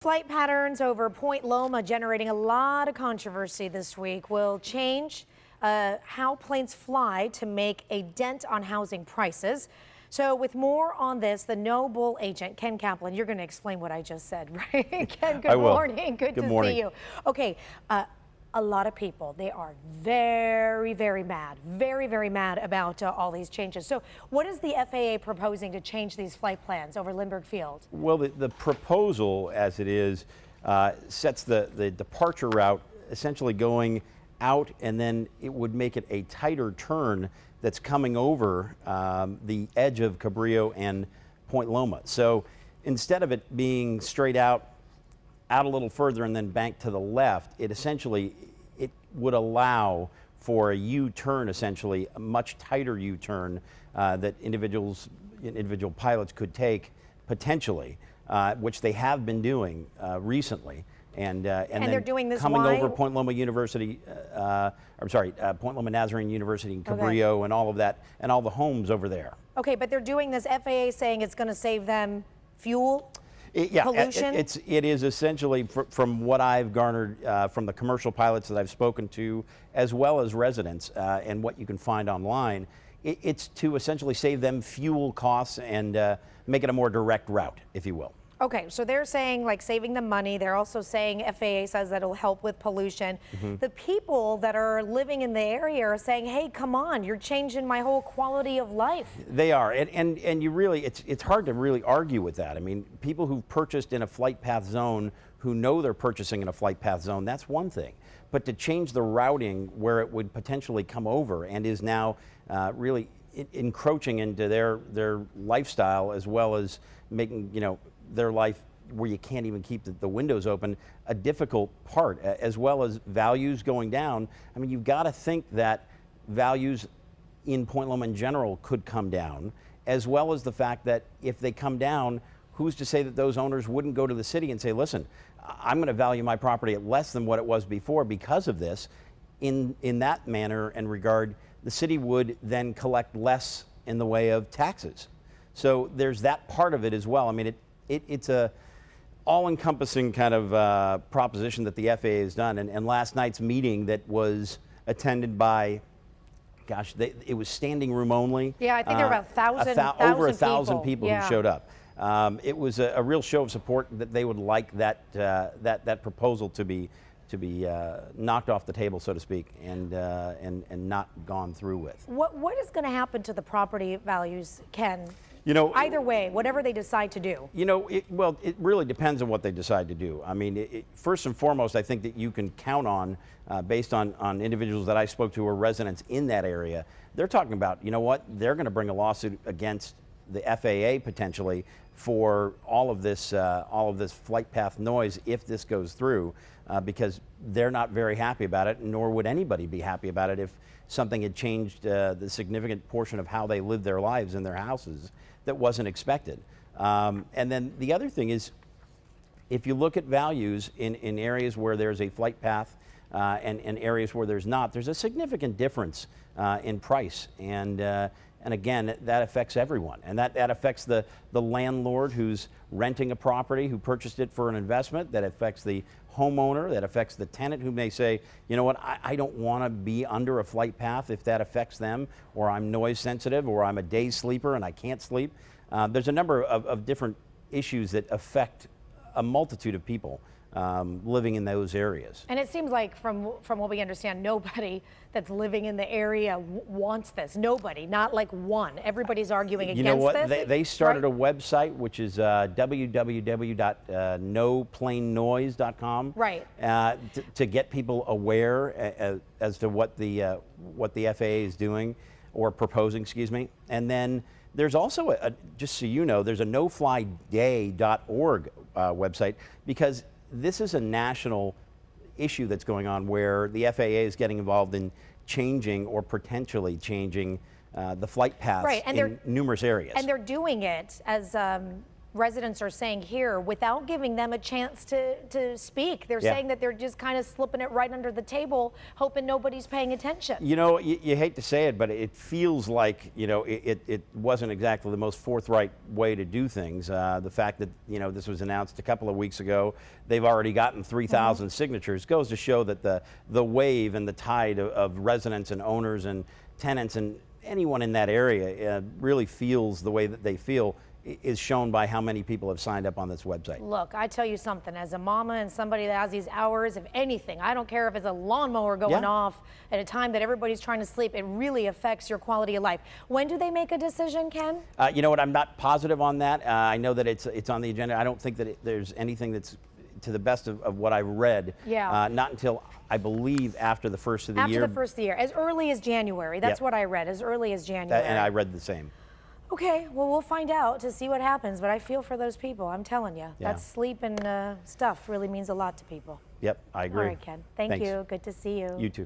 Flight patterns over Point Loma generating a lot of controversy this week will change how planes fly to make a dent on housing prices. So with more on this, the No Bull agent, Ken Kaplan, you're going to explain what I just said, right? Ken, good morning. Good to see you. Okay. A lot of people, they are very, very mad about all these changes. So what is the FAA proposing to change these flight plans over Lindbergh Field? Well, the proposal as it is sets the departure route essentially going out, and then it would make it a tighter turn that's coming over the edge of Cabrillo and Point Loma. So instead of it being straight out a little further and then bank to the left, it would allow for a U-turn, essentially a much tighter U-turn that individual pilots could take potentially, which they have been doing recently, and then they're doing this coming over Point Loma University. Point Loma Nazarene University in Cabrillo, and all of that, and all the homes over there. Okay, but they're doing this. FAA saying it's going to save them fuel. Pollution? It is essentially, from what I've garnered from the commercial pilots that I've spoken to, as well as residents, and what you can find online, it's to essentially save them fuel costs and make it a more direct route, if you will. Okay, so they're saying like saving them money. They're also saying FAA says that it'll help with pollution. The people that are living in the area are saying, hey, come on, you're changing my whole quality of life. They are, and you really, it's hard to really argue with that. I mean, people who've purchased in a flight path zone, who know they're purchasing in a flight path zone, that's one thing. But to change the routing where it would potentially come over and is now really encroaching into their lifestyle, as well as making, their life where you can't even keep the windows open, a difficult part, as well as values going down. I mean, you've got to think that values in Point Loma in general could come down, as well as the fact that if they come down, who's to say that those owners wouldn't go to the city and say, listen, I'm going to value my property at less than what it was before because of this. In that manner and regard, the city would then collect less in the way of taxes. So there's that part of it as well. I mean, it's a all-encompassing kind of proposition that the FAA has done. And last night's meeting that was attended by, gosh, it was standing room only. Yeah, I think there were about over 1,000 people who showed up. It was a real show of support that they would like that proposal to be knocked off the table, so to speak, and not gone through with. What is going to happen to the property values, Ken? Either way, whatever they decide to do. Well, it really depends on what they decide to do. I mean, first and foremost, I think that you can count on, based on individuals that I spoke to who are residents in that area, they're talking about, they're going to bring a lawsuit against the FAA potentially for all of this flight path noise if this goes through, because they're not very happy about it, nor would anybody be happy about it if something had changed the significant portion of how they live their lives in their houses that wasn't expected. And then the other thing is, if you look at values in areas where there's a flight path and areas where there's not, there's a significant difference in price. And again, that affects everyone. And that affects the landlord who's renting a property, who purchased it for an investment. That affects the homeowner. That affects the tenant who may say, you know what, I don't want to be under a flight path if that affects them, or I'm noise sensitive, or I'm a day sleeper and I can't sleep. There's a number of different issues that affect a multitude of people living in those areas. And it seems like from what we understand, nobody that's living in the area wants this. Nobody, not like one. Everybody's arguing against this. You know what? They started a website, which is www.noplanenoise.com. Right. To get people aware as to what the FAA is doing or proposing, excuse me. And then there's also just so you know, there's a noflyday.org website, because this is a national issue that's going on where the FAA is getting involved in changing or potentially changing the flight paths in numerous areas. And they're doing it as residents are saying here without giving them a chance to speak. They're saying that they're just kind of slipping it right under the table, hoping nobody's paying attention. You know, you hate to say it, but it feels like, you know, it wasn't exactly the most forthright way to do things. The fact that, you know, this was announced a couple of weeks ago, they've already gotten 3,000 signatures, goes to show that the wave and the tide of residents and owners and tenants and anyone in that area really feels the way that they feel is shown by how many people have signed up on this website. Look, I tell you something, as a mama and somebody that has these hours, if anything, I don't care if it's a lawnmower going off at a time that everybody's trying to sleep, it really affects your quality of life. When do they make a decision, Ken? You know what, I'm not positive on that. I know that it's on the agenda. I don't think that there's anything that's, to the best of what I've read, not until, I believe, after the first of the year. After the first of the year, as early as January. That's what I read, as early as January. And I read the same. Okay, well, we'll find out to see what happens, but I feel for those people. I'm telling you, that sleep and stuff really means a lot to people. Yep, I agree. All right, Ken. Thank you. Good to see you. You too.